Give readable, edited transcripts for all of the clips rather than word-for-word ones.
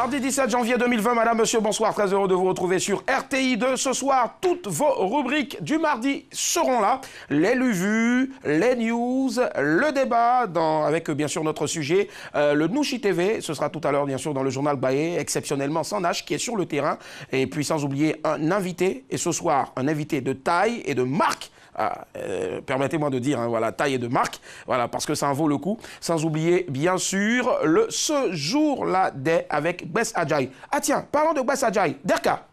Mardi 17 janvier 2020, madame, monsieur, bonsoir. Très heureux de vous retrouver sur RTI2. Ce soir, toutes vos rubriques du mardi seront là. Les luvus, les news, le débat, avec bien sûr notre sujet, le Nouchi TV. Ce sera tout à l'heure, bien sûr, dans le journal Baé, exceptionnellement sans Nash, qui est sur le terrain. Et puis, sans oublier un invité. Et ce soir, un invité de taille et de marque. Permettez-moi de dire, hein, voilà, taille et de marque, voilà, parce que ça en vaut le coup. Sans oublier, bien sûr, ce jour-là avec Bess Adjaye. Ah tiens, parlons de Bess Adjaye. Derka.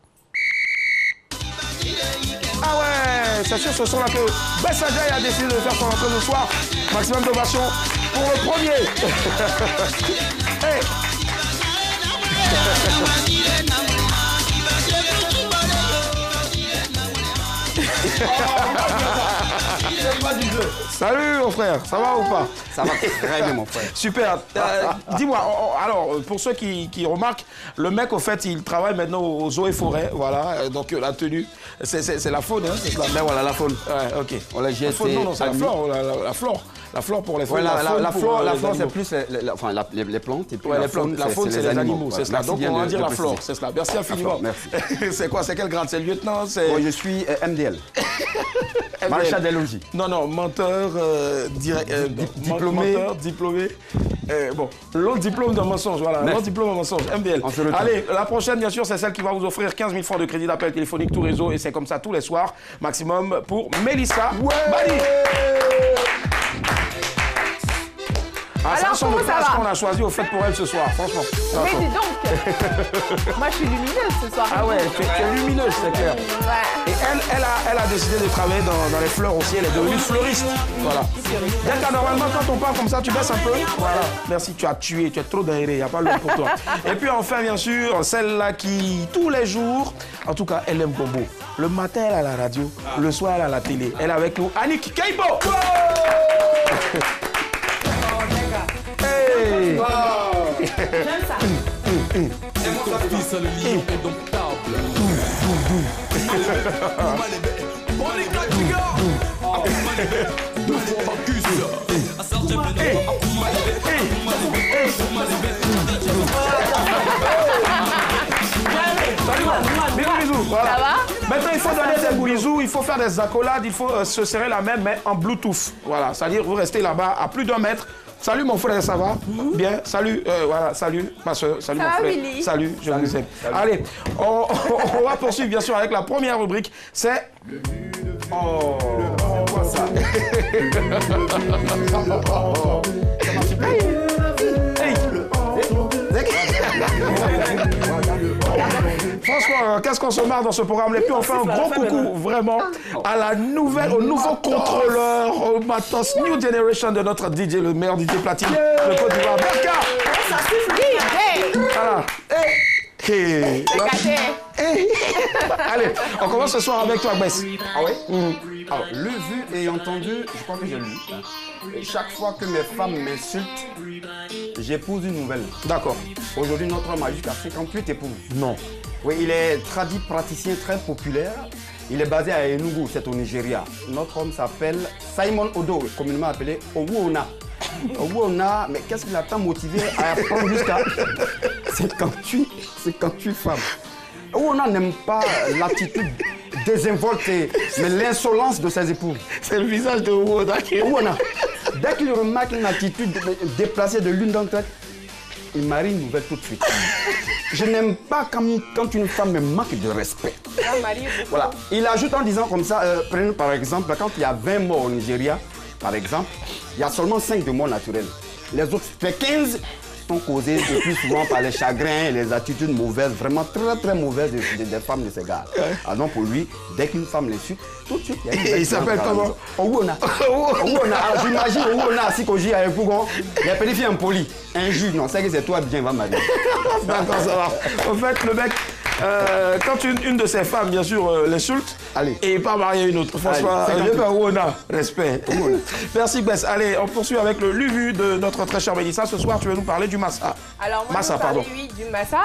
Ah ouais, c'est sûr, ce son-là que Bess Adjaye a décidé de faire son entrée ce soir. Maximum d'ovation pour le premier. Hey. Salut mon frère, ça va ou pas? Ça va très bien mon frère. Super. Dis-moi, alors pour ceux qui remarquent, le mec au fait il travaille maintenant aux eaux et forêts, voilà, donc la tenue, c'est la faune, hein, c'est ça. Mais voilà la faune. Ouais, ok. On l'a jeté. Non, c'est la flore, la flore pour les faunes. Ouais, la flore c'est plus les plantes et puis ouais, la faune c'est les animaux, c'est cela. Donc on va dire la flore, c'est cela. Merci infiniment. Merci. C'est quoi? C'est quel grade? C'est le lieutenant? Moi je suis MDL. Maréchal des logis. Non, menteur, diplômé. Diplômé. Bon, l'autre diplôme de mensonge, voilà. L'autre diplôme de mensonge, MBL. Allez, la prochaine, bien sûr, c'est celle qui va vous offrir 15 000 francs de crédit d'appel téléphonique tout réseau. Et c'est comme ça tous les soirs. Maximum pour Mélissa. Bali. Ah, c'est un son de classe qu'on a choisi au fait pour elle ce soir, franchement. Mais dis donc, moi je suis lumineuse ce soir. Ah ouais, tu es lumineuse, c'est clair. Ouais. Et elle a décidé de travailler dans les fleurs aussi, elle est devenue fleuriste. Voilà. Bien normalement, quand on parle comme ça, tu baisses un peu. Voilà. Merci, tu as tué, tu es trop d'aéré, il n'y a pas l'eau pour toi. Et puis enfin, bien sûr, celle-là qui, tous les jours, en tout cas, elle aime Bombo. Le matin, elle est à la radio, le soir, elle est à la télé. Elle est avec nous, Annick Keibo. Hey. Wow. J'aime ça. C'est moi qui fils, le lion indomptable. Bisous, voilà. Ça va? Maintenant, il faut donner des bisous, il faut faire des accolades, il faut se serrer la main, mais en Bluetooth. Voilà, c'est-à-dire vous restez là-bas à plus d'1 mètre. Salut mon frère, ça va? Bien, salut, voilà, salut ma soeur, salut mon frère. Willy. Salut, je vous aime. Allez, on va poursuivre bien sûr avec la première rubrique, c'est... Oh, on voit ça. Franchement, qu'est-ce qu'on se marre dans ce programme. Et puis on fait un gros coucou vraiment au nouveau contrôleur, au matos New Generation de notre DJ, le meilleur DJ platine de Côte d'Ivoire, Berka. Ça suffit. Voilà. Allez, on commence ce soir avec toi, Bess. Ah oui? Alors, le vu et entendu, je crois que j'ai lu. Et chaque fois que mes femmes m'insultent, j'épouse une nouvelle. D'accord. Aujourd'hui, notre homme a jusqu'à 58 épouses. Non. Oui, il est tradit praticien très populaire. Il est basé à Enugu, c'est au Nigeria. Notre homme s'appelle Simon Odo, communément appelé Owuona. Owuona, mais qu'est-ce qui l'a tant motivé à apprendre jusqu'à 58 femmes? Owuona n'aime pas l'attitude désinvolte, mais l'insolence de ses épouses. C'est le visage de Owuona. Owuona, dès qu'il remarque une attitude déplacée de l'une d'entre elles, il marie une nouvelle tout de suite. Je n'aime pas quand une femme me manque de respect. Voilà. Il ajoute en disant comme ça, prenez par exemple, quand il y a 20 morts au Nigeria, par exemple, il y a seulement 5 de morts naturelles. Les autres, les 15 sont causés le plus souvent par les chagrins et les attitudes mauvaises, vraiment très très mauvaises des femmes de ces gars. Alors donc pour lui, dès qu'une femme l'insulte, tout de suite, il y a une... Et il s'appelle comment? Owuona. Owuona. Alors j'imagine Owuona assis qu'au J avec Pougon, il y a petit un poli, un juge, non, c'est que c'est toi bien, va marier. D'accord, ça va. En fait, le mec, quand une de ses femmes, bien sûr, l'insulte, et il part marier une autre. Franchement, Owuona, respect. Merci, Bess. Allez, on poursuit avec le luvu de notre très cher Mélissa. Ce soir, tu vas nous parler du Massa. Alors, moi, je vais parler, oui, du Massa.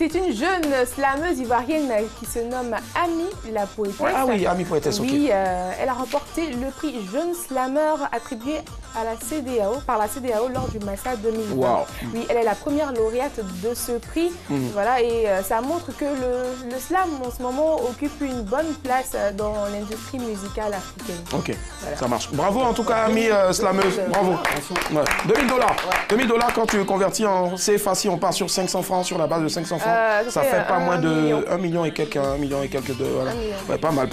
C'est une jeune slameuse ivoirienne qui se nomme Ami la poétesse. Ah oui, Ami poétesse, ok. Oui, elle a remporté le prix Jeune Slammer attribué à la CEDEAO, par la CEDEAO lors du Massa 2020. Wow. Oui, elle est la première lauréate de ce prix. Voilà, et ça montre que le slam en ce moment occupe une bonne place dans l'industrie musicale africaine. Ok, voilà. Ça marche. Bravo en tout cas, Ami slameuse. Bravo. Ouais. 2000 $. 2000 $ quand tu convertis en CFA, si on part sur 500 francs, sur la base de 500 francs, ça fait pas moins de 1 million et quelques, 1 million et quelques de... Voilà. Ouais, pas mal.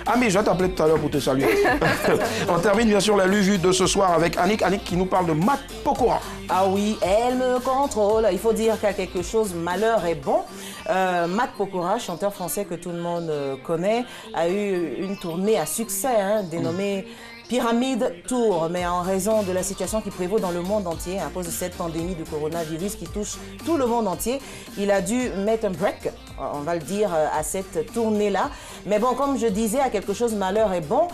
Ami, je vais t'appeler tout à l'heure pour te saluer. On termine bien sûr la revue de ce soir avec Annick. Annick qui nous parle de Matt Pokora. Ah oui, elle me contrôle. Il faut dire qu'il y a quelque chose, malheur est bon. Matt Pokora, chanteur français que tout le monde connaît, a eu une tournée à succès dénommée Pyramide Tour, mais en raison de la situation qui prévaut dans le monde entier, à cause de cette pandémie de coronavirus qui touche tout le monde entier, il a dû mettre un break, on va le dire, à cette tournée-là. Mais bon, comme je disais, à quelque chose, malheur est bon.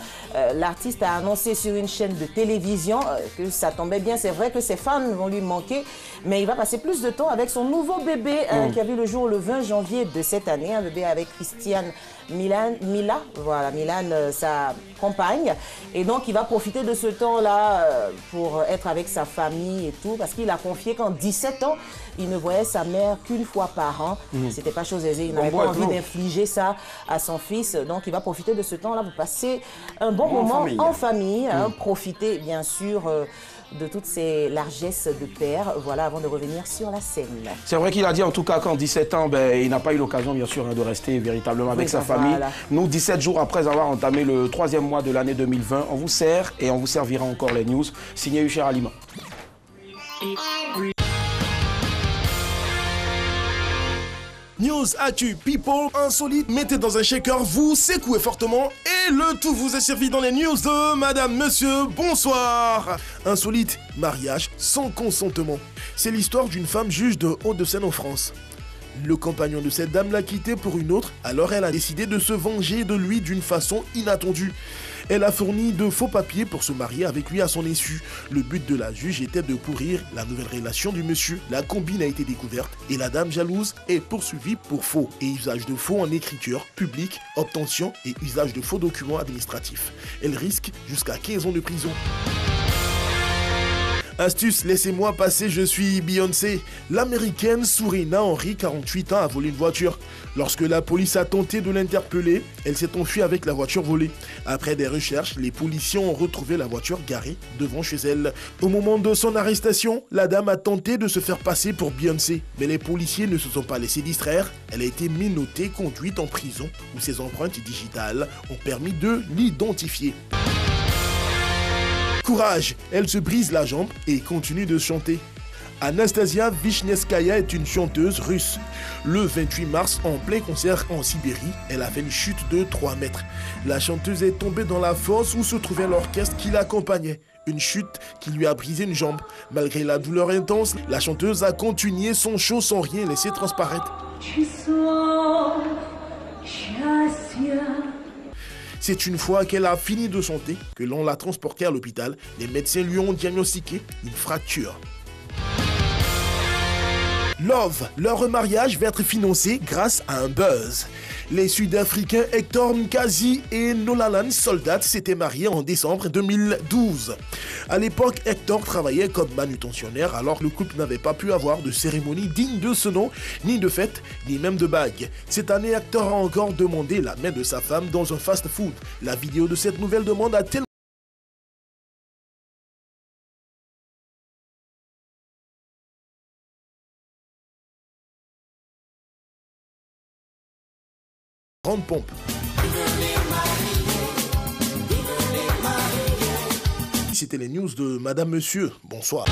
L'artiste a annoncé sur une chaîne de télévision que ça tombait bien. C'est vrai que ses fans vont lui manquer, mais il va passer plus de temps avec son nouveau bébé qui a vu le jour le 20 janvier de cette année, un bébé avec Christiane Mila, voilà, Milan, sa compagne. Et donc, il va profiter de ce temps-là pour être avec sa famille et tout, parce qu'il a confié qu'en 17 ans, il ne voyait sa mère qu'une fois par an. C'était pas chose aisée, il n'avait pas envie d'infliger ça à son fils. Donc, il va profiter de ce temps-là pour passer un bon moment en famille, profiter, bien sûr, de toutes ces largesses de père, voilà, avant de revenir sur la scène. C'est vrai qu'il a dit en tout cas qu'en 17 ans, il n'a pas eu l'occasion bien sûr de rester véritablement avec sa famille. Voilà. Nous, 17 jours après avoir entamé le 3e mois de l'année 2020, on vous sert et on vous servira encore les news. Signé Hucher Alima. News, actu, people, insolite, mettez dans un shaker, vous secouez fortement et le tout vous est servi dans les news de Madame, Monsieur, bonsoir. Insolite, mariage sans consentement. C'est l'histoire d'une femme juge de Hauts-de-Seine en France. Le compagnon de cette dame l'a quittée pour une autre, alors elle a décidé de se venger de lui d'une façon inattendue. Elle a fourni de faux papiers pour se marier avec lui à son insu. Le but de la juge était de pourrir la nouvelle relation du monsieur. La combine a été découverte et la dame jalouse est poursuivie pour faux et usage de faux en écriture publique, obtention et usage de faux documents administratifs. Elle risque jusqu'à 15 ans de prison. Astuce, laissez-moi passer, je suis Beyoncé. L'américaine Sourina Henry, 48 ans, a volé une voiture. Lorsque la police a tenté de l'interpeller, elle s'est enfuie avec la voiture volée. Après des recherches, les policiers ont retrouvé la voiture garée devant chez elle. Au moment de son arrestation, la dame a tenté de se faire passer pour Beyoncé. Mais les policiers ne se sont pas laissés distraire. Elle a été menottée, conduite en prison, où ses empreintes digitales ont permis de l'identifier. Courage, elle se brise la jambe et continue de chanter. Anastasia Vishnevskaya est une chanteuse russe. Le 28 mars, en plein concert en Sibérie, elle a fait une chute de 3 mètres. La chanteuse est tombée dans la fosse où se trouvait l'orchestre qui l'accompagnait. Une chute qui lui a brisé une jambe. Malgré la douleur intense, la chanteuse a continué son show sans rien laisser transparaître. C'est une fois qu'elle a fini de chanter que l'on l'a transportée à l'hôpital. Les médecins lui ont diagnostiqué une fracture. Love, leur mariage va être financé grâce à un buzz. Les Sud-Africains Hector Mkazi et Nolalan Soldat s'étaient mariés en décembre 2012. À l'époque, Hector travaillait comme manutentionnaire, alors le couple n'avait pas pu avoir de cérémonie digne de ce nom, ni de fête, ni même de bague. Cette année, Hector a encore demandé la main de sa femme dans un fast-food. La vidéo de cette nouvelle demande a tellement grande pompe. C'était les news de Madame Monsieur. Bonsoir.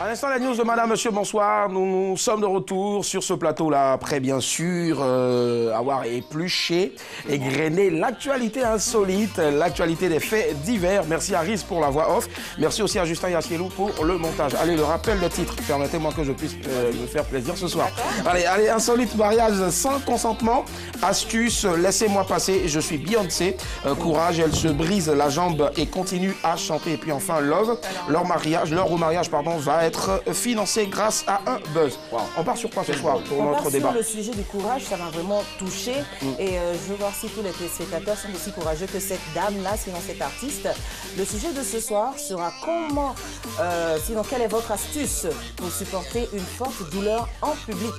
À l'instant, la news de Madame, Monsieur, bonsoir. Nous sommes de retour sur ce plateau-là, après bien sûr avoir épluché, égrené l'actualité insolite, l'actualité des faits divers. Merci à Riz pour la voix off. Merci aussi à Justin Yaskielou pour le montage. Allez, le rappel de titre. Permettez-moi que je puisse me faire plaisir ce soir. Allez, insolite mariage sans consentement. Astuce, laissez-moi passer. Je suis Beyoncé. Courage, elle se brise la jambe et continue à chanter. Et puis enfin, Love, leur remariage, va être financé grâce à un buzz. Wow. On part sur quoi ce soir pour notre débat? Sur le sujet du courage, ça m'a vraiment touché. Et je veux voir si tous les téléspectateurs sont aussi courageux que cette dame-là, sinon cet artiste. Le sujet de ce soir sera comment, sinon quelle est votre astuce pour supporter une forte douleur en public?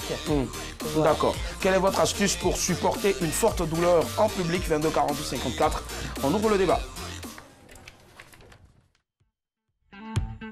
Voilà. D'accord. Quelle est votre astuce pour supporter une forte douleur en public? 22 48 54. On ouvre le débat.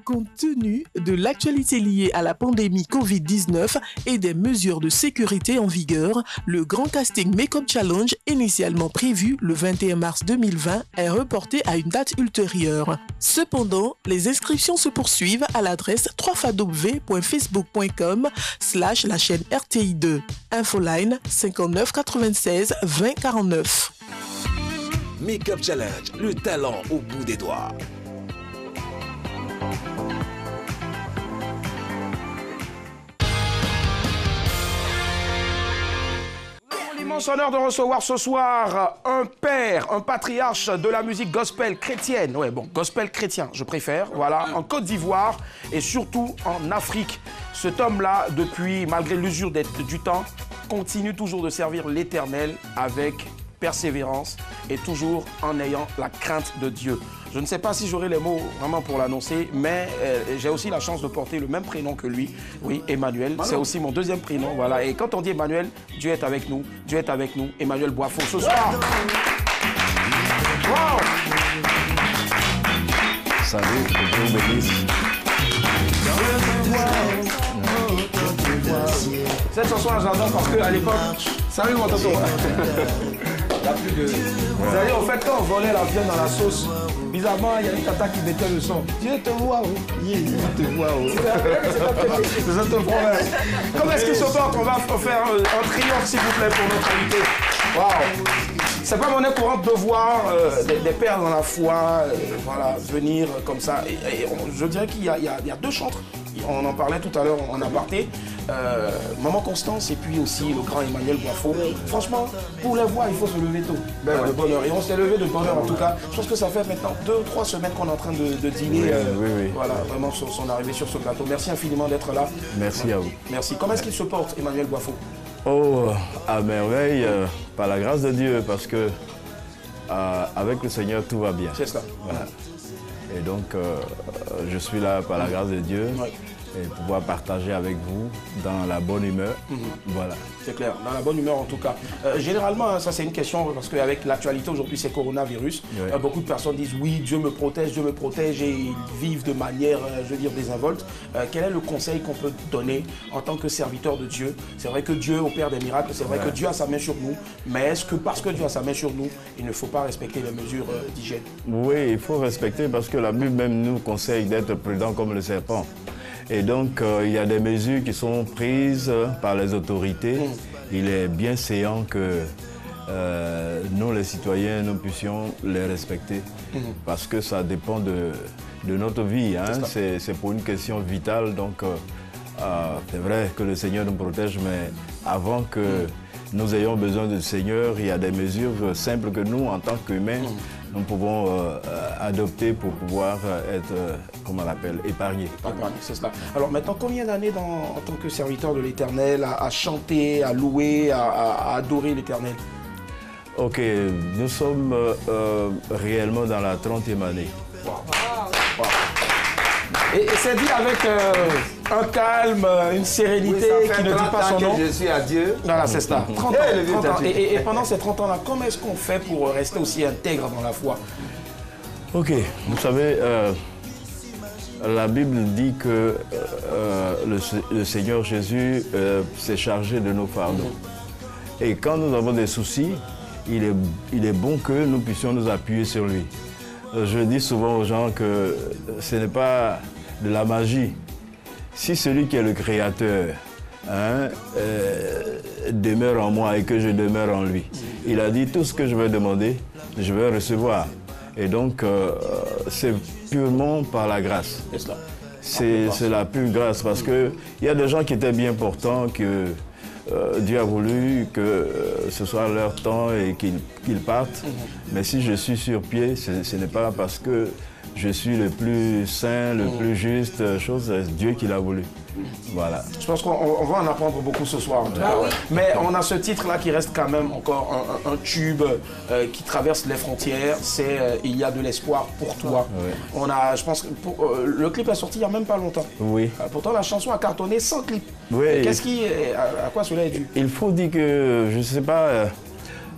Compte tenu de l'actualité liée à la pandémie Covid-19 et des mesures de sécurité en vigueur, le Grand Casting Make-up Challenge, initialement prévu le 21 mars 2020, est reporté à une date ultérieure. Cependant, les inscriptions se poursuivent à l'adresse www.facebook.com/la chaîne RTI2. Infoline 59 96 20 49. Make-up Challenge, le talent au bout des doigts. L'immense honneur de recevoir ce soir un père, un patriarche de la musique gospel chrétienne. Ouais, bon, gospel chrétien, je préfère. Voilà, en Côte d'Ivoire et surtout en Afrique. Cet homme-là, depuis, malgré l'usure du temps, continue toujours de servir l'Éternel avec persévérance et toujours en ayant la crainte de Dieu. Je ne sais pas si j'aurai les mots vraiment pour l'annoncer, mais j'ai aussi la chance de porter le même prénom que lui. Oui, Emmanuel, c'est aussi mon deuxième prénom. Voilà. Et quand on dit Emmanuel, Dieu est avec nous. Dieu est avec nous. Emmanuel Boifo, ce soir. Wow. Salut, que Dieu vous bénisse. Cette chanson, j'adore parce qu'à l'époque, salut mon tonton. Vous savez, en fait, quand on volait la viande dans la sauce, bizarrement, il y a une tata qui mettait le son. Dieu te voit, oh. Dieu te voit, oh. Je te promets. Comment est-ce qu'il se porte? On va faire un triomphe, s'il vous plaît, pour notre invité. Waouh! C'est pas monnaie courante de voir des pères dans la foi voilà, venir comme ça. Et je dirais qu'il y a deux chantres. On en parlait tout à l'heure en aparté. Maman Constance et puis aussi le grand Emmanuel Boifo. Franchement, pour les voir, il faut se lever tôt. De bonne heure. Et on s'est levé de bonne heure en tout cas. Je pense que ça fait maintenant 2 ou 3 semaines qu'on est en train de dîner. Oui. Voilà, vraiment son arrivée sur ce plateau. Merci infiniment d'être là. Merci à vous. Merci. Comment est-ce qu'il se porte, Emmanuel Boifo? Oh, à merveille, par la grâce de Dieu, parce que avec le Seigneur, tout va bien. C'est ça. Voilà. Et donc, je suis là par la grâce de Dieu. Ouais. Et pouvoir partager avec vous dans la bonne humeur. Voilà. C'est clair, dans la bonne humeur en tout cas. Généralement, ça c'est une question parce qu'avec l'actualité aujourd'hui c'est coronavirus. Ouais. Beaucoup de personnes disent oui, Dieu me protège et ils vivent de manière, je veux dire, désinvolte. Quel est le conseil qu'on peut donner en tant que serviteur de Dieu? C'est vrai que Dieu opère des miracles, c'est vrai que Dieu a sa main sur nous, mais est-ce que parce que Dieu a sa main sur nous, il ne faut pas respecter les mesures d'hygiène? Oui, il faut respecter parce que la Bible même nous conseille d'être prudent comme le serpent. Et donc, il y a des mesures qui sont prises par les autorités. Il est bien séant que nous, les citoyens, nous puissions les respecter. Parce que ça dépend de notre vie. Hein. C'est pour une question vitale. Donc, c'est vrai que le Seigneur nous protège, mais avant que nous ayons besoin du Seigneur, il y a des mesures simples que nous, en tant qu'humains, nous pouvons adopter pour pouvoir être, comment on l'appelle, épargnés. C'est cela. Alors maintenant, combien d'années en tant que serviteur de l'Éternel à chanter, à louer, à adorer l'Éternel? Ok, nous sommes réellement dans la 30e année. Wow. Wow. Et c'est dit avec un calme, une sérénité qui ne dit pas son nom. Je suis à Dieu. Voilà, c'est cela. 30 ans. Et pendant ces 30 ans-là, comment est-ce qu'on fait pour rester aussi intègre dans la foi? Ok, vous savez, la Bible dit que le Seigneur Jésus s'est chargé de nos fardeaux. Et quand nous avons des soucis, il est bon que nous puissions nous appuyer sur lui. Je dis souvent aux gens que ce n'est pas de la magie. Si celui qui est le Créateur demeure en moi et que je demeure en lui, il a dit tout ce que je vais demander, je vais recevoir. Et donc, c'est purement par la grâce. C'est la pure grâce parce qu'il y a des gens qui étaient bien portants, que Dieu a voulu que ce soit leur temps et qu'ils partent. Mais si je suis sur pied, ce n'est pas parce que je suis le plus saint, le plus juste, chose, Dieu qui l'a voulu. Voilà. Je pense qu'on va en apprendre beaucoup ce soir. Mais on a ce titre-là qui reste quand même encore un tube qui traverse les frontières. C'est Il y a de l'espoir pour toi. Oui. On a, je pense que le clip est sorti il n'y a même pas longtemps. Oui. Pourtant, la chanson a cartonné sans clip. Oui. Qu'est-ce qui, à quoi cela est dû? Il faut dire que, je ne sais pas,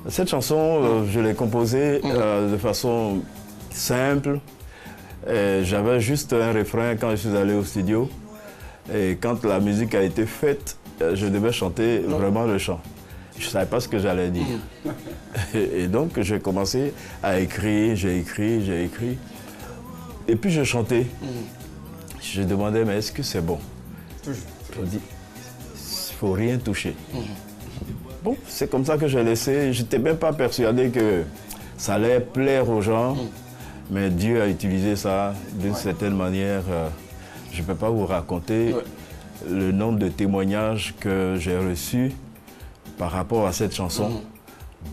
cette chanson, je l'ai composée de façon simple. J'avais juste un refrain quand je suis allé au studio. Et quand la musique a été faite, je devais chanter vraiment le chant. Je ne savais pas ce que j'allais dire. Et donc, j'ai commencé à écrire, j'ai écrit. Et puis, je chantais. Je demandais, mais est-ce que c'est bon? Je dis, il ne faut rien toucher. Bon, c'est comme ça que j'ai laissé. Je n'étais même pas persuadé que ça allait plaire aux gens. Mais Dieu a utilisé ça d'une certaine manière. Je ne peux pas vous raconter le nombre de témoignages que j'ai reçus par rapport à cette chanson.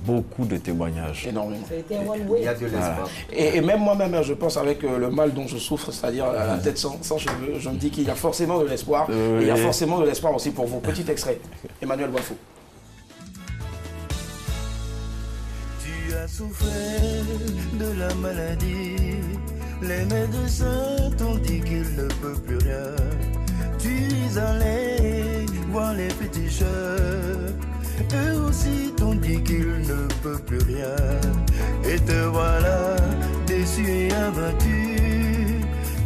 Beaucoup de témoignages. Énormément. Ça a été un one-way. Il y a de l'espoir. Et même moi-même, je pense avec le mal dont je souffre, c'est-à-dire la tête sans cheveux, je me dis qu'il y a forcément de l'espoir. Et il y a forcément de l'espoir aussi pour vous. Petit extrait. Emmanuel Boifo. Tu as souffert de la maladie. Les médecins t'ont dit qu'il ne peut plus rien. Tu es allé voir les féticheurs. Eux aussi t'ont dit qu'il ne peut plus rien. Et te voilà déçu et abattu.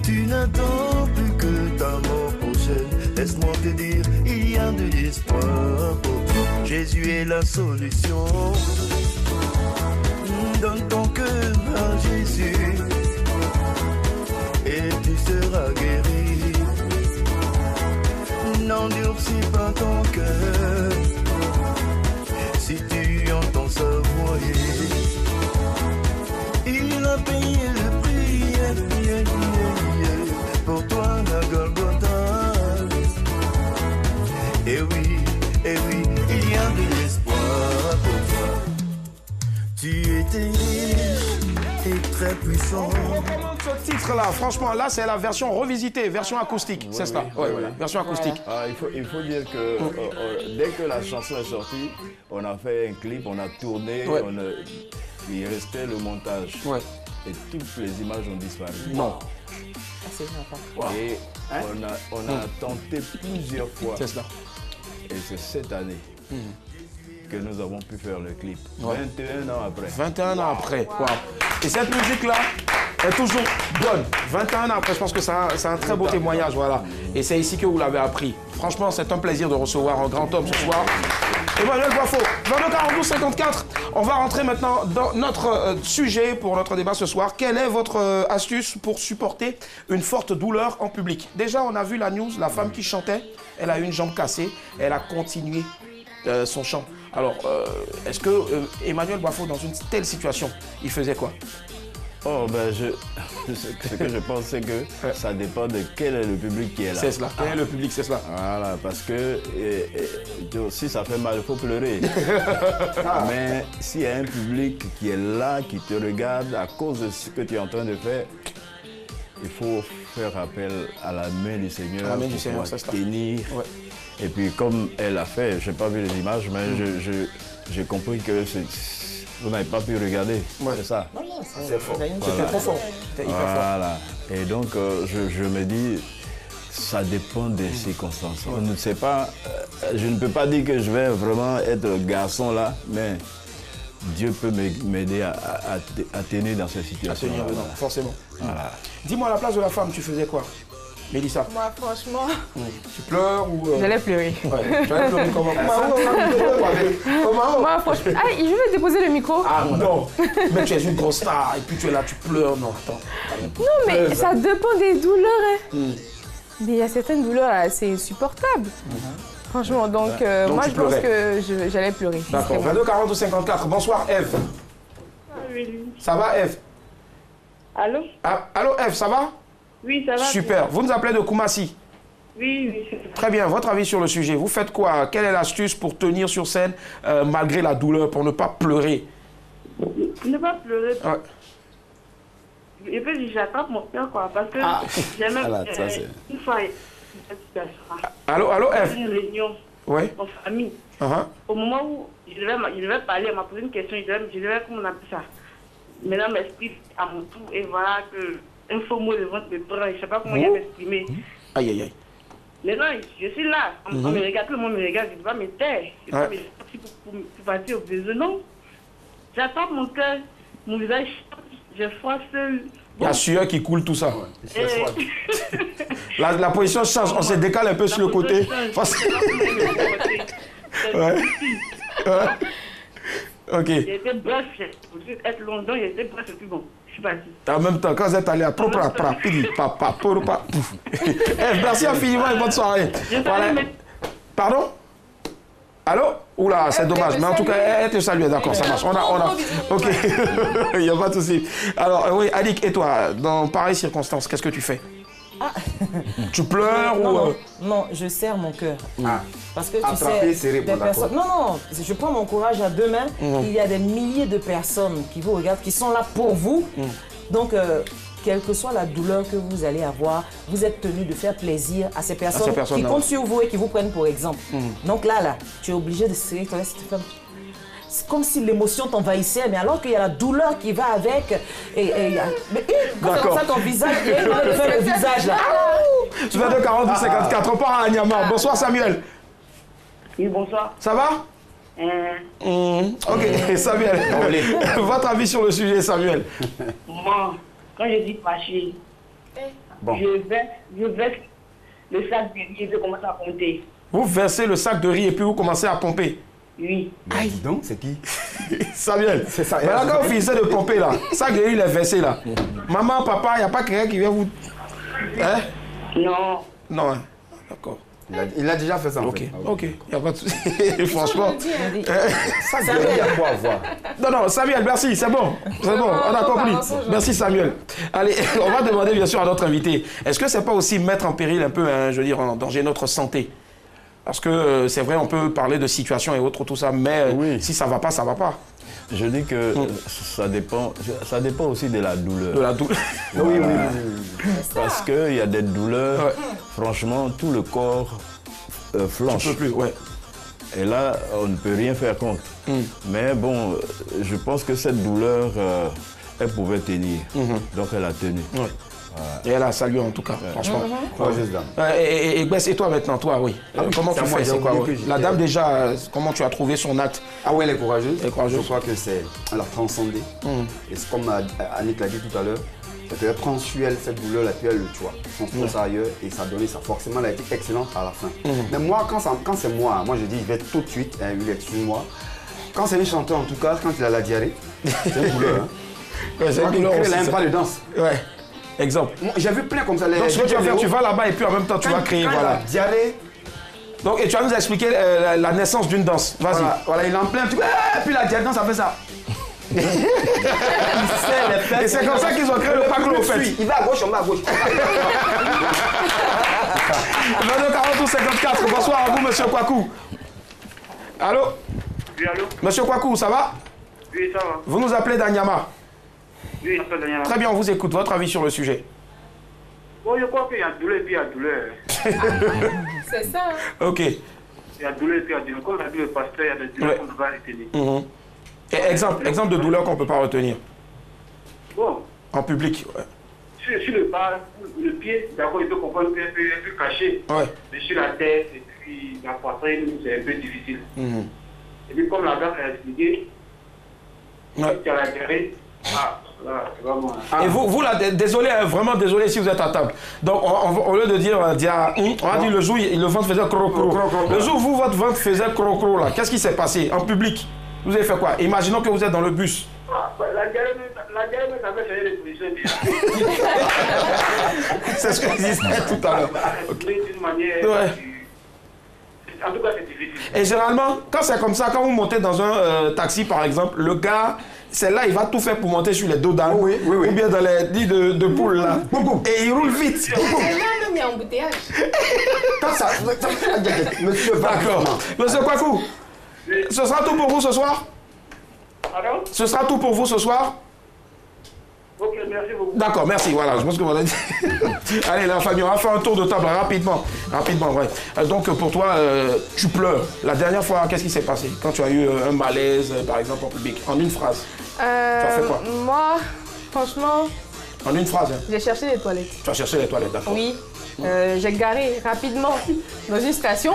Tu n'attends plus que ta mort prochaine. Laisse-moi te dire, il y a de l'espoir pour toi. Jésus est la solution. Donne ton cœur à Jésus et tu seras guéri. N'endurcis pas ton cœur. Si tu entends sa voix, il a payé le prix pour toi à Golgotha. Et oui, il y a de l'espoir pour toi. Tu étais et très puissant. On recommande ce titre-là. Franchement, là, c'est la version revisitée, version acoustique. C'est ça. Version acoustique. Il faut dire que dès que la chanson est sortie, on a fait un clip, on a tourné, il restait le montage. Et toutes les images ont disparu. Non. C'est sympa. Et on a tenté plusieurs fois. C'est cela. Et c'est cette année que nous avons pu faire le clip. 21 ans après. 21 ans après. Wow. Et cette musique-là est toujours bonne. 21 ans après, je pense que c'est un très beau témoignage. Voilà. Et c'est ici que vous l'avez appris. Franchement, c'est un plaisir de recevoir un grand homme ce soir. Emmanuel Boifo, 22 42 54. On va rentrer maintenant dans notre sujet pour notre débat ce soir. Quelle est votre astuce pour supporter une forte douleur en public? Déjà, on a vu la news, la femme qui chantait, elle a eu une jambe cassée, elle a continué son chant. Alors, est-ce que Emmanuel Boifo, dans une telle situation, il faisait quoi? Oh, ben, ce que je pense, c'est que ça dépend de quel est le public qui est là. C'est cela. Quel est le public, c'est cela. Voilà, parce que si ça fait mal, il faut pleurer. Mais s'il y a un public qui est là, qui te regarde à cause de ce que tu es en train de faire, il faut faire appel à la main du Seigneur pour pouvoir tenir. Et puis, comme elle a fait, je n'ai pas vu les images, mais j'ai compris que vous n'avez pas pu regarder. C'est ça. C'est fort. C'était trop fort. Voilà. Et donc, je me dis, ça dépend des circonstances. On ne sait pas, je ne peux pas dire que je vais vraiment être garçon là, mais Dieu peut m'aider à tenir dans cette situation. À tenir dedans, forcément. Voilà. Dis-moi, à la place de la femme, tu faisais quoi, Mélissa? Moi, franchement... Tu pleures ou... J'allais pleurer. Tu allais pleurer comment? Moi, franchement... Ah, je vais déposer le micro. Ah non. Mais tu es une grosse star et puis tu es là, tu pleures. Non, attends. Non, mais ça dépend des douleurs. Mais il y a certaines douleurs, c'est insupportable. Franchement, donc moi, je pense que j'allais pleurer. D'accord. 22 42 54. Bonsoir, Eve. Ça va, Eve? Allô? Allô, Eve, ça va? Oui, ça va. Super. Vous nous appelez de Koumassi? Oui. Très bien. Votre avis sur le sujet. Vous faites quoi? Quelle est l'astuce pour tenir sur scène malgré la douleur, pour ne pas pleurer? Ne pas pleurer. Et puis j'attrape mon cœur, quoi, parce que j'ai même une fois cette situation. Allô, F. Une réunion en famille. Au moment où je devais parler, elle m'a posé une question, je devais comment on appelle ça. Maintenant, m'explique à mon tour, et voilà que un faux mot de ventre me prend, je ne sais pas comment il va m'exprimer. Aïe, aïe, aïe. Maintenant, je suis là, on me regarde, tout le monde me regarde, je ne vais pas me taire. Je ne vais pas me taire pour passer au besoin, non. J'attrape mon cœur, mon visage, je froisse. Il y a sueur qui coule, tout ça. La position change, on se décale un peu sur le côté. Ok. J'ai été bref, pour être longtemps, j'ai été bref, et puis bon, je suis parti. En même temps, quand vous êtes allé à merci infiniment et bonne soirée. Voilà. Pardon? Allô? Oula, c'est dommage. Mais en tout cas, elle te salue, d'accord, ça marche. On a. Ok. Il n'y a pas de souci. Alors, oui, Adik, et toi, dans pareille circonstance, qu'est-ce que tu fais? Tu pleures Non, je serre mon cœur. Parce que tu sais, des personnes... Non, je prends mon courage à deux mains. Il y a des milliers de personnes qui vous regardent, qui sont là pour vous. Donc, quelle que soit la douleur que vous allez avoir, vous êtes tenu de faire plaisir à ces personnes qui comptent sur vous et qui vous prennent pour exemple. Donc là, tu es obligé de serrer cette femme. C'est comme si l'émotion t'envahissait, mais alors qu'il y a la douleur qui va avec. Quand tu ça ton visage, il y a une faire le visage là. Tu vas de 42 54, on part à Anyama. Bonsoir Samuel. Oui, bonsoir. Ça va? Ok, Samuel. Votre avis sur le sujet, Samuel? Moi, quand je dis fâché, je verse le sac de riz et je commence à pomper. Vous versez le sac de riz et puis vous commencez à pomper? Oui. Aïe, donc, c'est qui? Samuel. C'est ça. Mais là, quand vous finissez de pomper, là, ça que il est versé, là. Maman, papa, il n'y a pas quelqu'un qui vient vous... Hein? Non. Non, hein? D'accord. Il a déjà fait ça, en fait. Ok, il n'y a pas de souci. Franchement... Ça, il y a quoi à voir? Non, Samuel, merci, c'est bon. C'est bon, on a compris. Merci, Samuel. Allez, on va demander, bien sûr, à notre invité, est-ce que c'est pas aussi mettre en péril un peu, hein, je veux dire, en danger notre santé? Parce que c'est vrai, on peut parler de situation et autres, tout ça, mais si ça ne va pas, ça ne va pas. Je dis que ça dépend aussi de la douleur. De la douleur. Oui. Parce qu'il y a des douleurs, franchement, tout le corps flanche. Tu peux plus, Et là, on ne peut rien faire contre. Mais bon, je pense que cette douleur, elle pouvait tenir. Donc elle a tenu. Et elle a salué en tout cas, franchement. Et toi maintenant, toi, comment tu fais? C'est quoi? La dame déjà, comment tu as trouvé son acte? Ah ouais, elle est courageuse. Je crois que elle a transcendé. Et c'est comme Annick l'a dit tout à l'heure, c'est qu'elle prend sur elle cette douleur-là, puis elle le tue. On se pose ça ailleurs et ça a donné ça. Forcément, elle a été excellente à la fin. Mais moi, quand c'est moi, je dis, je vais tout de suite, excuse-moi. Quand c'est un chanteur, en tout cas, quand il a la diarrhée, c'est une douleur. C'est une douleur aussi. Il n'aime pas de danse. Exemple. J'ai vu plein comme ça. Donc ce que tu vas faire, tu vas là-bas et puis en même temps tu vas créer. Voilà. Diarrhée. Donc et tu vas nous expliquer la naissance d'une danse. Vas-y. Voilà, il en plein. Et puis la diarrhée, ça fait ça. Et c'est comme ça qu'ils ont créé le paclo au fait. Il va à gauche, on va à gauche. 22 42 54. Bonsoir à vous, monsieur Kwaku. Allô? Oui, allô? Monsieur Kwaku, ça va? Oui, ça va. Vous nous appelez d'Anyama? Oui, je m'appelle Daniel. Très bien, on vous écoute. Votre avis sur le sujet? Bon, je crois qu'il y a douleur et puis il y a douleur. C'est ça. Ok. Il y a douleur et puis il y a douleur. Comme l'a dit le pasteur, il y a des douleurs qu'on ne peut pas retenir. Et exemple de douleur qu'on ne peut pas retenir? Bon. En public, Sur le bas, le pied, d'accord, il peut comprendre qu'il est un peu caché. Mais sur la tête et puis la poitrine, c'est un peu difficile. Et puis comme la dame l'a expliqué, tu as la diarrhée. Et vous là, désolé, vraiment désolé si vous êtes à table. Donc, au lieu de dire, on va dire le jour, le ventre faisait cro-cro. Le jour où votre ventre faisait cro-cro, là, qu'est-ce qui s'est passé en public? Vous avez fait quoi? Imaginons que vous êtes dans le bus. La diarrhée, ça avait changé de position. C'est ce que je disais tout à l'heure. D'une manière... En tout cas, c'est difficile. Et généralement, quand c'est comme ça, quand vous montez dans un taxi, par exemple, le gars, celle-là, il va tout faire pour monter sur les dos d'âne, ou bien dans les nids de poule, là. Et il roule vite. C'est là même, il y a embouteillage. Monsieur, d'accord. Monsieur Kwaku, ce sera tout pour vous ce soir? Pardon? Ce sera tout pour vous ce soir? Ok, merci beaucoup. D'accord, merci, voilà, je pense que vous avez dit. Allez, la famille, on va faire un tour de table rapidement. Rapidement, ouais. Donc, pour toi, tu pleures. La dernière fois, qu'est-ce qui s'est passé quand tu as eu un malaise, par exemple, en public? En une phrase. Tu as fait quoi? Moi, franchement... En une phrase, hein. J'ai cherché les toilettes. Tu as cherché les toilettes, d'accord. Oui. J'ai garé rapidement dans une station.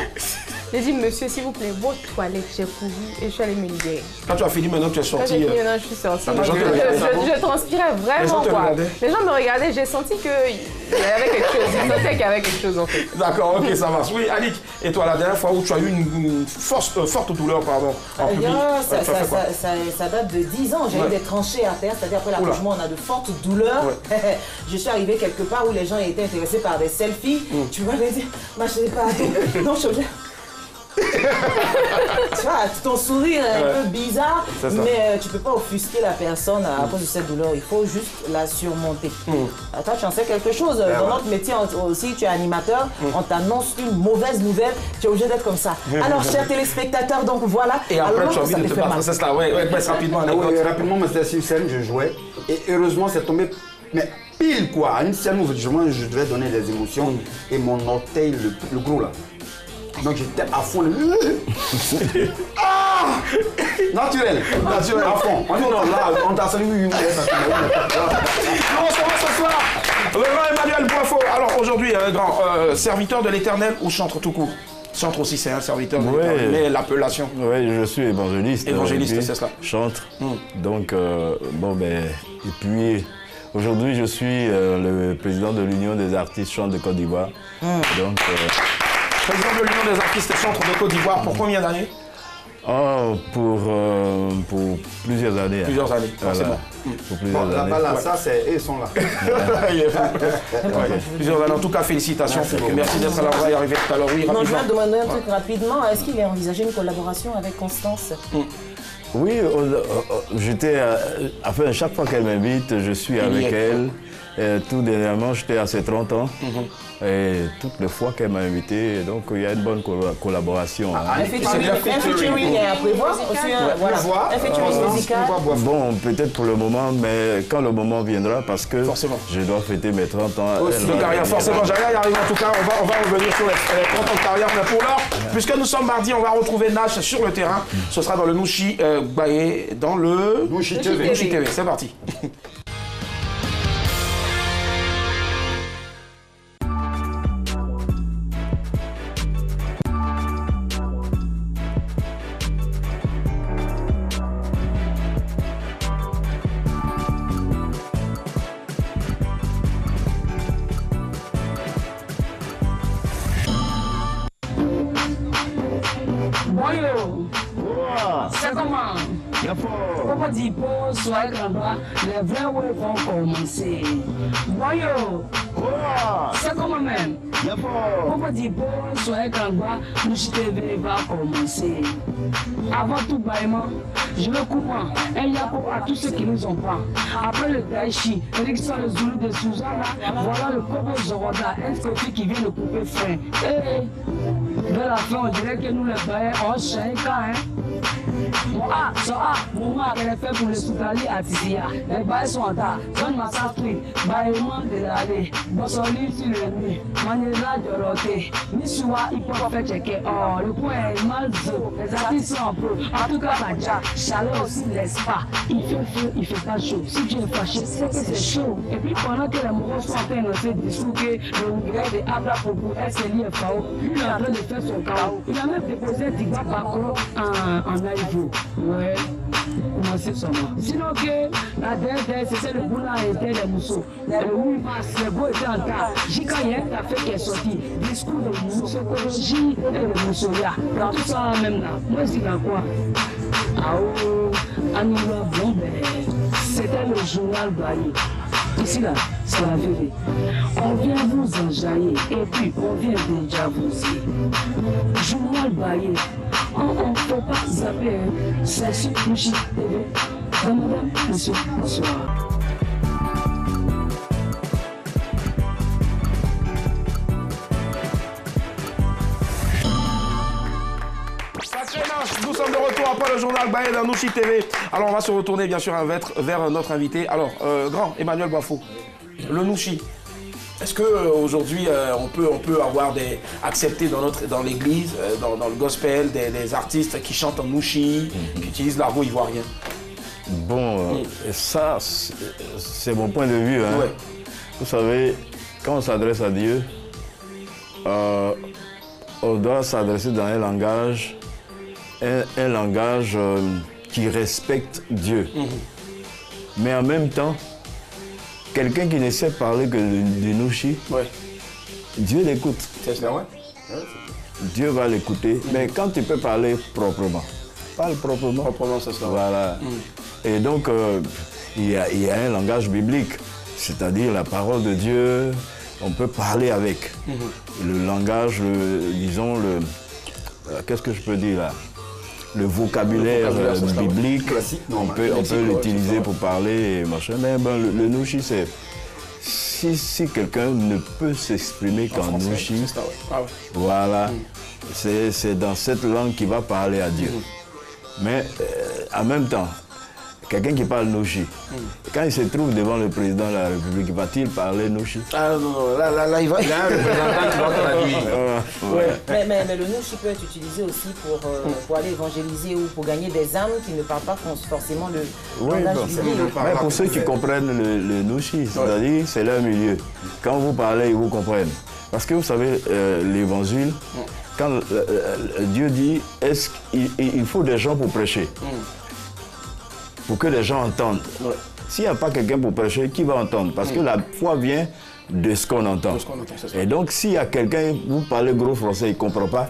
J'ai dit, monsieur, s'il vous plaît, vos toilettes, j'ai couru et je suis allée me libérer. Quand tu as fini, maintenant tu es sorti. Quand j'ai fini, maintenant je suis sortie. Je transpirais vraiment. Les gens te regardaient. Les gens me regardaient, j'ai senti qu'il y avait quelque chose. J'ai senti qu'il y avait quelque chose en fait. D'accord, ok, ça marche. Oui, Annick, et toi, la dernière fois où tu as eu une forte douleur, pardon, en public, ça date de 10 ans. J'ai eu des tranchées à terre, c'est-à-dire après l'accouchement, on a de fortes douleurs. Je suis arrivée quelque part où les gens étaient intéressés par des selfies. Tu vas me dire, ma chérie, pas non, je viens. Tu vois, ton sourire est un peu bizarre, mais tu peux pas offusquer la personne à cause de cette douleur. Il faut juste la surmonter. Attends, tu en sais quelque chose. Dans notre métier aussi, tu es animateur, on t'annonce une mauvaise nouvelle, tu es obligé d'être comme ça. Alors, chers téléspectateurs, donc voilà. Et après, tu as envie de te passer, c'est cela, rapidement. Rapidement, mais c'était sur scène, je jouais. Et heureusement, c'est tombé. Mais pile quoi, à une scène où je devais donner des émotions et mon orteil, le gros là. Donc j'étais à fond. Ah, naturel, à fond. On t'a salué. On se voit ce soir. Le grand Emmanuel Boifo. Alors aujourd'hui, grand serviteur de l'Éternel ou chantre tout court? Chantre aussi, c'est un serviteur de l'Éternel, mais l'appellation. Oui, je suis évangéliste. Évangéliste, c'est cela. Chantre. Donc, bon, ben, et puis. Aujourd'hui, je suis le président de l'Union des artistes chantres de Côte d'Ivoire. Donc, président de l'Union des artistes chantres de Côte d'Ivoire, pour combien d'années? Pour plusieurs années. Plusieurs années, forcément. Pour plusieurs années. Là, ça, c'est eux sont là. Plusieurs années. En tout cas, félicitations. Merci d'être là. On va y arriver tout à l'heure. Oui, rapidement. Je vais demander un truc rapidement. Est-ce qu'il est envisagé une collaboration avec Constance? Oui, j'étais. Enfin, chaque fois qu'elle m'invite, je suis avec elle. Tout dernièrement, j'étais à ses 30 ans. Et toutes les fois qu'elle m'a invité, donc il y a une bonne collaboration. Un featuring est à prévoir aussi, un featuring musical. Bon, peut-être pour le moment, mais quand le moment viendra, parce que je dois fêter mes 30 ans. De carrière, forcément, j'allais y arriver. En tout cas, on va revenir sur les 30 ans de carrière. Mais pour l'heure, puisque nous sommes mardi, on va retrouver Nash sur le terrain. Ce sera dans le Nouchi Baye, dans le Nouchi TV. C'est parti. C'est comment? Pourquoi dis pas, sois grand bas, les vrais ouais vont commencer. Voyons, c'est comment même? Pourquoi dis pas, sois grand bas, nous TV va commencer. Avant tout baillement, je veux comprendre un yapo à tous ceux qui nous ont pas. Après le Daichi, Erickson, le Zulu de Suzana, voilà le Kobo Zoroda, un Skofi qui vient de couper frein. De la fin, on dirait que nous les baillons, on se chante hein. Mon qu'elle est fait pour les soutaliers à Tizia. Les bails sont en tas, zone massacrée, baillement de l'allée, Bossoli sur le nez, Manela de l'ôté, Missoua, il peut faire checker. Oh, le point est mal zo, les artistes sont en pro. En tout cas, Badja, chaleur aussi laisse pas. Il fait feu, il fait pas chaud. Si tu es fâché, c'est que c'est chaud. Et puis pendant que les moraux sont en train de se discuter, le regret de Abla Popo, SLIFAO, lui il est en train de faire son chaos. Il a même déposé Digba Bakro en Aïvo. Ouais, comment c'est ça? Sinon que la dernière, c'était le boulot était les mousseaux. Le 8 mars, les beaux étaient en tas. Jikayen, t'as fait qui est sorti. Discours de moussologie et de moussolia. Dans tout ça, même là. Moi, je dis dans quoi? Ah oh, Anoula Blombe. C'était le journal Bailly. Ici là, c'est la vérité. On vient vous enjailler et puis on vient déjà vous dire. Journal Bailly. On ne faut pas zapper. C'est sur Nouchi TV. Madame, monsieur, bonsoir. Nous sommes de retour après le journal Baye dans Nouchi TV. Alors, on va se retourner bien sûr vers notre invité. Alors, grand Emmanuel Bafo, le Nouchi. Est-ce qu'aujourd'hui, on peut avoir accepté dans l'église, dans le gospel, des artistes qui chantent en Nouchi, qui utilisent l'argot ivoirien? Bon, ça, c'est mon point de vue. Hein. Ouais. Vous savez, quand on s'adresse à Dieu, on doit s'adresser dans un langage qui respecte Dieu. Mais en même temps, quelqu'un qui ne sait parler que du Nouchi, Dieu l'écoute. C'est ça, ouais. Dieu va l'écouter. Mais quand tu peux parler proprement, parle proprement. Proprement, c'est ça. Voilà. Et donc, il y a un langage biblique, c'est-à-dire la parole de Dieu, on peut parler avec. Le langage, disons, qu'est-ce que je peux dire là? Le vocabulaire biblique, on peut l'utiliser pour parler et machin. Mais ben, le Nouchi, c'est... Si quelqu'un ne peut s'exprimer qu'en Nouchi, voilà, c'est dans cette langue qu'il va parler à Dieu. Mais en même temps, quelqu'un qui parle Nouchi, quand il se trouve devant le président de la République, va-t-il parler Nouchi? Ah non, là, il y a un représentant qui va traduire. Mais le Nouchi peut être utilisé aussi pour aller évangéliser ou pour gagner des âmes qui ne parlent pas forcément le langage biblique. Mais pour ceux qui comprennent le Nouchi, c'est-à-dire c'est leur milieu. Quand vous parlez, ils vous comprennent. Parce que vous savez, l'évangile, quand Dieu dit, il faut des gens pour prêcher. Pour que les gens entendent. S'il n'y a pas quelqu'un pour prêcher, qui va entendre? Parce que la foi vient de ce qu'on entend. Et donc, s'il y a quelqu'un, vous parlez gros français, il ne comprend pas,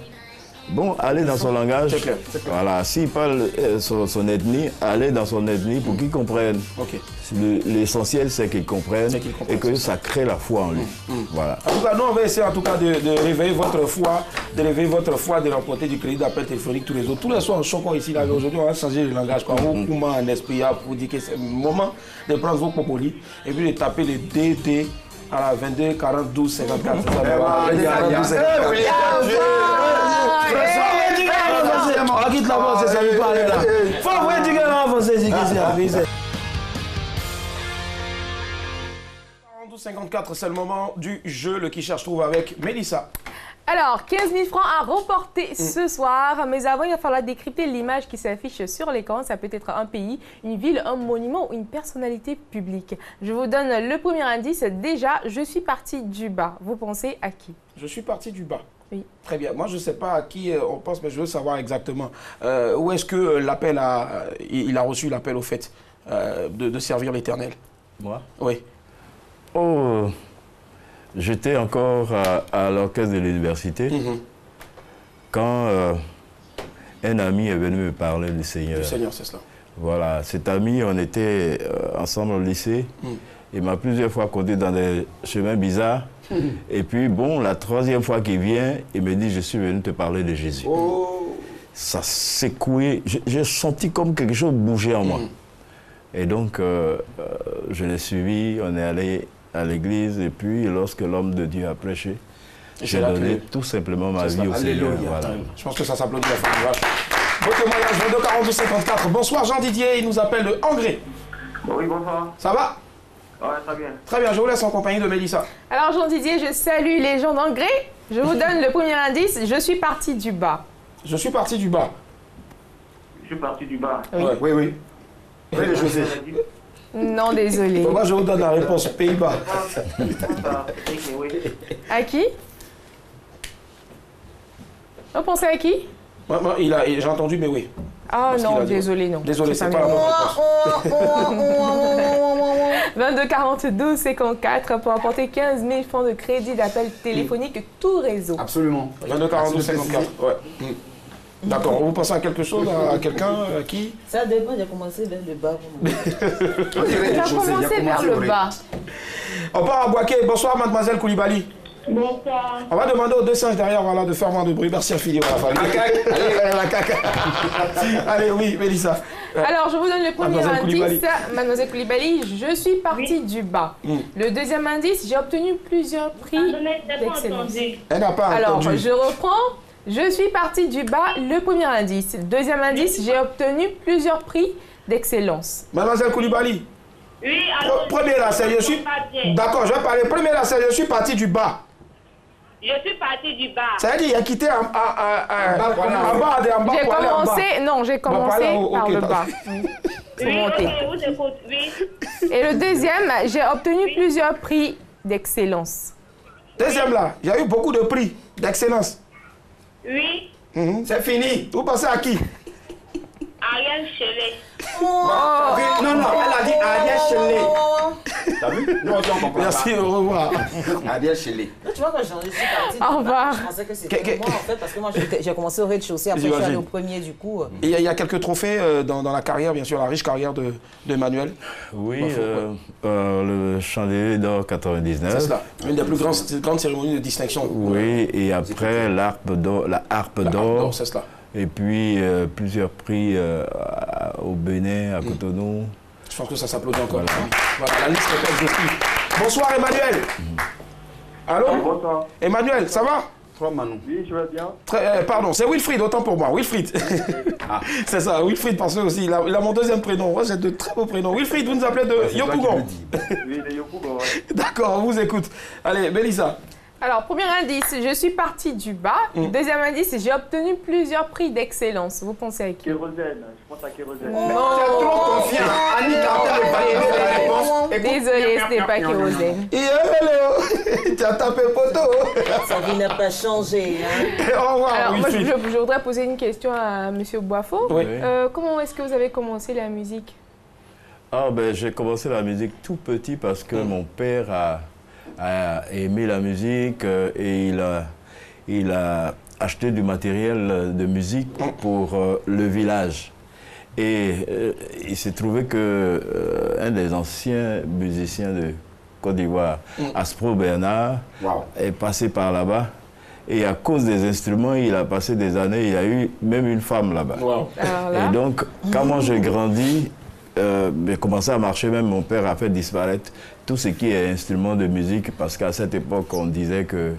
bon, allez dans son langage. C'est clair. Voilà, s'il parle son ethnie, allez dans son ethnie pour qu'il comprenne. L'essentiel, c'est qu'il comprenne et que ça crée la foi en lui. Voilà. En tout cas, nous, on va essayer en tout cas de réveiller votre foi, de l'emporter du crédit d'appel téléphonique tous les autres. Tous les soirs, en choquant ici, là, aujourd'hui, on va changer le langage. Comment un esprit pour dire que c'est le moment de prendre vos popolis et puis de taper le DT à la 22 40 12 54. C'est ça, c'est le moment du jeu, le qui cherche trouve avec Mélissa. Alors, 15 000 francs à remporter ce soir. Mais avant, il va falloir décrypter l'image qui s'affiche sur l'écran. Ça peut être un pays, une ville, un monument ou une personnalité publique. Je vous donne le premier indice. Déjà, je suis parti du bas. Vous pensez à qui? Je suis parti du bas. Oui. Très bien. Moi, je ne sais pas à qui on pense, mais je veux savoir exactement. Où est-ce que l'appel il a reçu l'appel au fait de servir l'Éternel? Moi? Oui. Oh, j'étais encore à l'orchestre de l'université quand un ami est venu me parler du Seigneur. Du Seigneur, c'est cela. Voilà, cet ami, on était ensemble au lycée. Il m'a plusieurs fois conduit dans des chemins bizarres. Et puis, bon, la troisième fois qu'il vient, il me dit, je suis venu te parler de Jésus. Ça secouait. J'ai senti comme quelque chose bouger en moi. Et donc, je l'ai suivi, on est allé à l'église, et puis lorsque l'homme de Dieu a prêché, j'ai donné tout simplement ma vie au Seigneur. Voilà. Je pense que ça s'applaudit la fin. Beau témoignage, 22 42 54. Bonsoir Jean Didier, il nous appelle de Angré. Oui, bonsoir. Ça va? Ouais, très bien. Très bien, je vous laisse en compagnie de Mélissa. Alors Jean Didier, je salue les gens d'Angré. Je vous donne le premier indice, je suis parti du bas. Je suis parti du bas. Je suis parti du bas. Oui. Oui, oui. Oui, je sais. Non, désolé. Moi, je vous donne la réponse Pays-Bas. À qui? Vous pensez à qui? J'ai entendu, mais oui. Ah non, désolé, non. Désolé, c'est pas la bonne réponse. 22 42 54 pour apporter 15 000 francs de crédit d'appel téléphonique tout réseau. Absolument. 22 42 54. Ouais. D'accord, vous pensez à quelque chose, à quelqu'un, à qui? Ça dépend, j'ai commencé vers le bas. Il a commencé vers le bas. On part à Boaké. Bonsoir, mademoiselle Koulibaly. Bonsoir. On va demander aux deux singes derrière de faire moins de bruit. Merci infiniment, la famille. Allez, la caca. Allez, oui, Mélissa. Alors, je vous donne le premier indice. Mademoiselle Koulibaly, je suis partie du bas. Le deuxième indice, j'ai obtenu plusieurs prix d'excellence. Elle n'a pas Alors, entendu. je reprends. Je suis partie du bas, le premier indice. Deuxième indice, j'ai obtenu plusieurs prix d'excellence. Mademoiselle Koulibaly. Oui, alors... Premier là, c'est je suis... D'accord, je vais parler. Premier là, c'est je suis parti du bas. Je suis parti du bas. Ça veut dire qu'il a quitté en bas. J'ai commencé... Non, j'ai commencé par le bas. Oui, ok, vous écoute, oui. Et le deuxième, j'ai obtenu plusieurs prix d'excellence. Deuxième là, j'ai eu beaucoup de prix d'excellence. Oui. C'est fini. Vous pensez à qui? Ariel Chellet. Non, non, elle a dit Ariel Chellet. T'as vu? Non, on comprend. Merci, au revoir. Ariel Chellet. Tu vois, quand je suis partie, au revoir. Je pensais que c'était moi en fait, parce que moi j'ai commencé au rez-de-chaussée, après je suis allée au premier du coup. Il y a quelques trophées dans la carrière, bien sûr, la riche carrière de Manuel. Oui, le Chandelier d'or 99. C'est cela, une des plus grandes cérémonies de distinction. Oui, et après la harpe d'or. C'est cela. Et puis plusieurs prix au Bénin, à Cotonou. Je pense que ça s'applaudit encore. Voilà, la liste est exhaustive. Bonsoir Emmanuel. Allô? Bonsoir. Emmanuel, ça va? Toi, Manon. Oui, je vais bien. Pardon, c'est Wilfried, autant pour moi. Wilfried. C'est ça, Wilfried, parce que aussi, il a mon deuxième prénom. Moi, j'ai de très beaux prénoms. Wilfried, vous nous appelez de Yopougon. Oui, de Yopougon, oui. D'accord, on vous écoute. Allez, Mélissa. Alors, premier indice, je suis partie du bas. Deuxième indice, j'ai obtenu plusieurs prix d'excellence. Vous pensez à qui? Kérosène, je pense à Kérosène. C'est trop confiant. Annie la réponse. Désolée, ce n'est pas Kérosène. Tu as tapé poteau. Sa vie n'a pas changé. Au revoir, alors, moi, je voudrais poser une question à M. Boifo. Oui. Comment est-ce que vous avez commencé la musique? J'ai commencé la musique tout petit parce que mon père a aimé la musique et il a acheté du matériel de musique pour le village. Et il s'est trouvé que un des anciens musiciens de Côte d'Ivoire, Aspro Bernard, est passé par là-bas. Et à cause des instruments, il a passé des années, il a eu même une femme là-bas. Et donc, quand moi j'ai grandi, j'ai commencé à marcher, même mon père a fait disparaître tout ce qui est instrument de musique, parce qu'à cette époque, on disait que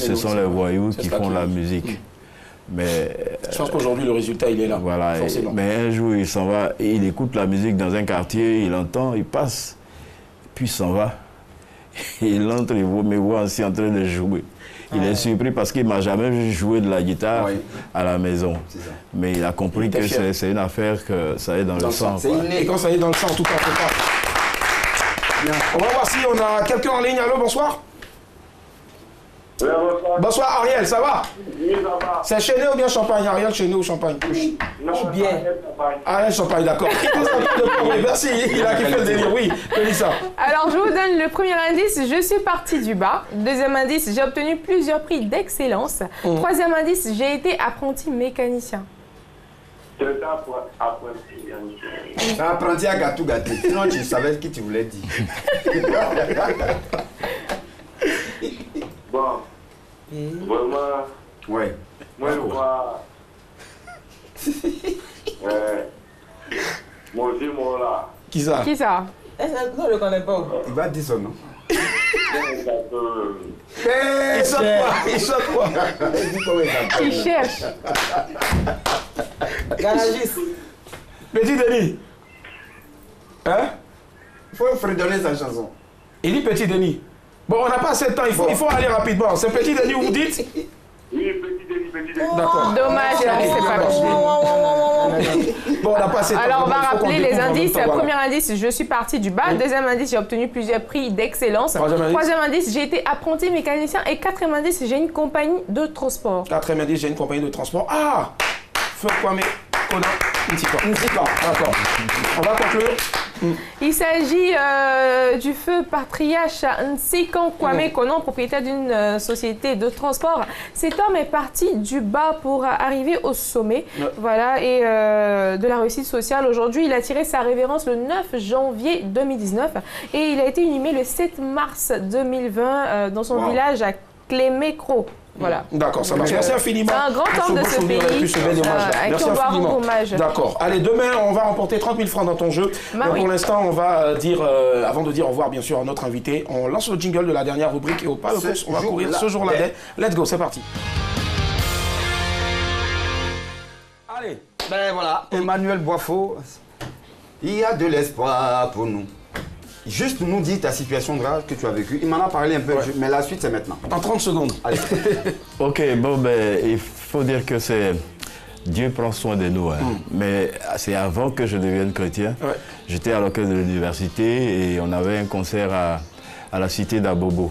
ce sont les voyous qui font la musique. Mais je pense qu'aujourd'hui, le résultat, il est là. Voilà, mais un jour, il s'en va, et il écoute la musique dans un quartier, il entend, il passe, puis il s'en va. Il entre, il me voit aussi en train de jouer. Il est surpris parce qu'il ne m'a jamais vu jouer de la guitare à la maison. Mais il a compris que c'est une affaire que ça est dans le sang. Et quand ça est dans le sang, tout à fait pas. On va voir si on a quelqu'un en ligne. Allô, bonsoir. Oui, bonsoir. Bonsoir Ariel, ça va? Oui, ça va. C'est Chéné ou bien Champagne? Ariel, Chéné ou Champagne? Non, bien. Ariel, Champagne, d'accord. Merci, il a kiffé le délire, oui. Mélissa. Alors, je vous donne le premier indice, je suis partie du bas. Deuxième indice, j'ai obtenu plusieurs prix d'excellence. Troisième indice, j'ai été apprenti mécanicien. Tu es apprenti mécanicien. T'as apprenti à gâteau gâté. Sinon, tu savais ce que tu voulais dire. Bon, vraiment, ouais. Moi, je vois mon vieux mot là. Qui ça? Qui ça? Non, je ne connais pas. Il va dire son nom. Il saute quoi? Il saute quoi? Il cherche. Garagiste. Petit Denis. Hein? Il faut fredonner sa chanson. Il dit Petit Denis. Bon, on n'a pas assez de temps, il faut aller rapidement. C'est Petit Denis, vous dites? Oui, Petit Denis. D'accord. Dommage, c'est pas possible. Bon, on n'a pas assez de temps. Alors, on va rappeler les indices. Premier indice, je suis partie du bas. Deuxième indice, j'ai obtenu plusieurs prix d'excellence. Troisième indice, j'ai été apprenti mécanicien. Et quatrième indice, j'ai une compagnie de transport. Quatrième indice, j'ai une compagnie de transport. Ah! Feu Kwame Kona Ntika. D'accord. On va conclure. Il s'agit du feu patriarche Nsikan Kwame Konan, propriétaire d'une société de transport. Cet homme est parti du bas pour arriver au sommet, voilà, et de la réussite sociale. Aujourd'hui, il a tiré sa révérence le 9 janvier 2019 et il a été inhumé le 7 mars 2020 dans son village à Clémécro. Voilà. D'accord, ça marche. Merci infiniment. C'est un grand homme de ce pays. Merci infiniment. D'accord. Allez, demain, on va remporter 30 000 francs dans ton jeu. Donc, pour l'instant, on va dire, avant de dire au revoir, bien sûr, à notre invité, on lance le jingle de la dernière rubrique et au pas de course, on va courir ce jour-là. Let's go, c'est parti. Ben voilà, Emmanuel Boifo, il y a de l'espoir pour nous. Juste nous dis ta situation grave que tu as vécue. Il m'en a parlé un peu, mais la suite c'est maintenant. En 30 secondes. Allez. Ok, bon, ben, il faut dire que c'est... Dieu prend soin de nous, hein. Mais c'est avant que je devienne chrétien. Ouais. J'étais à l'accueil de l'université et on avait un concert à la cité d'Abobo.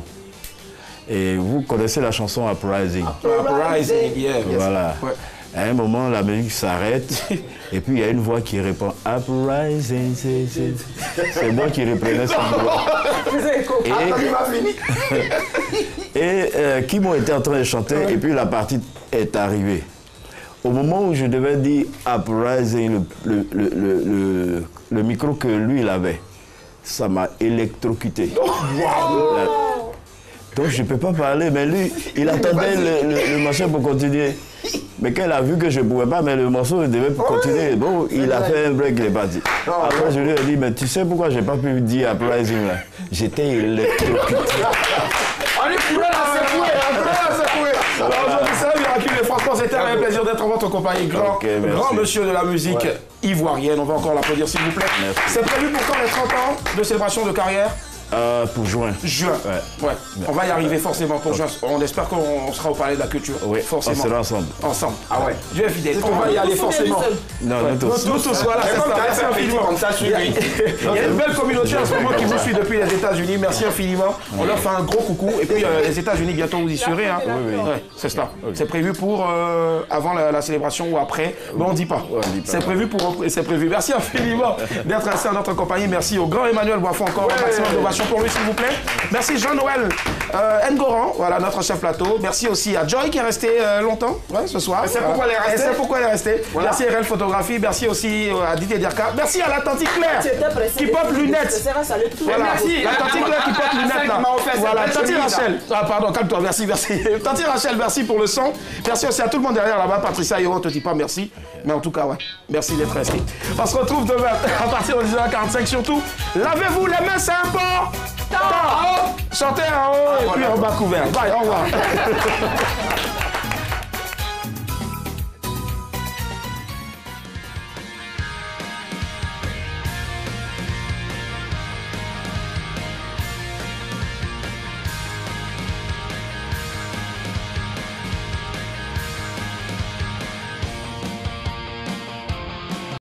Et vous connaissez la chanson Uprising. Uprising, yeah. Voilà. Ouais. À un moment, la musique s'arrête et puis il y a une voix qui répond Uprising. C'est moi qui reprenais cette voix. Et Kimo était en train de chanter et puis la partie est arrivée. Au moment où je devais dire Uprising, le micro que lui il avait, ça m'a électrocuté. Donc je ne peux pas parler, mais lui, il attendait le morceau pour continuer. Mais quand il a vu que je ne pouvais pas, mais le morceau devait continuer. Bon, il a fait un break, il est parti. Après, je lui ai dit, mais tu sais pourquoi je n'ai pas pu dire Uprising là? J'étais électrocuté. On est pour la secouer. Alors aujourd'hui, c'est un miracle, mais franchement, c'était un plaisir d'être en votre compagnie. Grand monsieur de la musique ivoirienne. On va encore l'applaudir, s'il vous plaît. C'est prévu pour quand les 30 ans de célébration de carrière? Pour juin. Juin. Ouais. On va y arriver forcément pour juin. On espère qu'on sera au Palais de la Culture. Oui, forcément. On sera ensemble. Ensemble. Ah ouais. Dieu est fidèle. On va y aller forcément. Non, nous tous. Nous tous, voilà, c'est ça. Merci infiniment. Il y a une belle communauté en ce moment qui vous suit depuis les États-Unis. Merci infiniment. On leur fait un gros coucou. Et puis les États-Unis, bientôt vous y serez. Hein. Oui. Ouais, c'est cela. C'est prévu pour avant la célébration ou après. Mais on ne dit pas. C'est prévu pour. C'est prévu. Merci infiniment d'être resté en notre compagnie. Merci au grand Emmanuel Boifo encore. Un maximum d'ovation pour lui, s'il vous plaît. Merci Jean-Noël Ngoran, voilà notre chef plateau. Merci aussi à Joy qui est resté longtemps ce soir. C'est pourquoi elle est restée. C'est pourquoi elle est restée. Voilà. Merci RL Photographie. Merci aussi à Didier Derka. Merci à l'Atlantique Claire qui porte lunettes. Voilà. Merci. L'Atlantique Claire qui porte lunettes là. Voilà. Tanti Rachel. Ah pardon, calme-toi. Merci. Tanti Rachel, merci pour le son. Merci aussi à tout le monde derrière là-bas. Patricia Yoron, on te dit pas merci. Mais en tout cas, merci d'être resté. On se retrouve demain à partir de 10h45. Surtout, lavez-vous les mains, c'est important. Chantez en haut et puis en bas couvert. Bye, au revoir.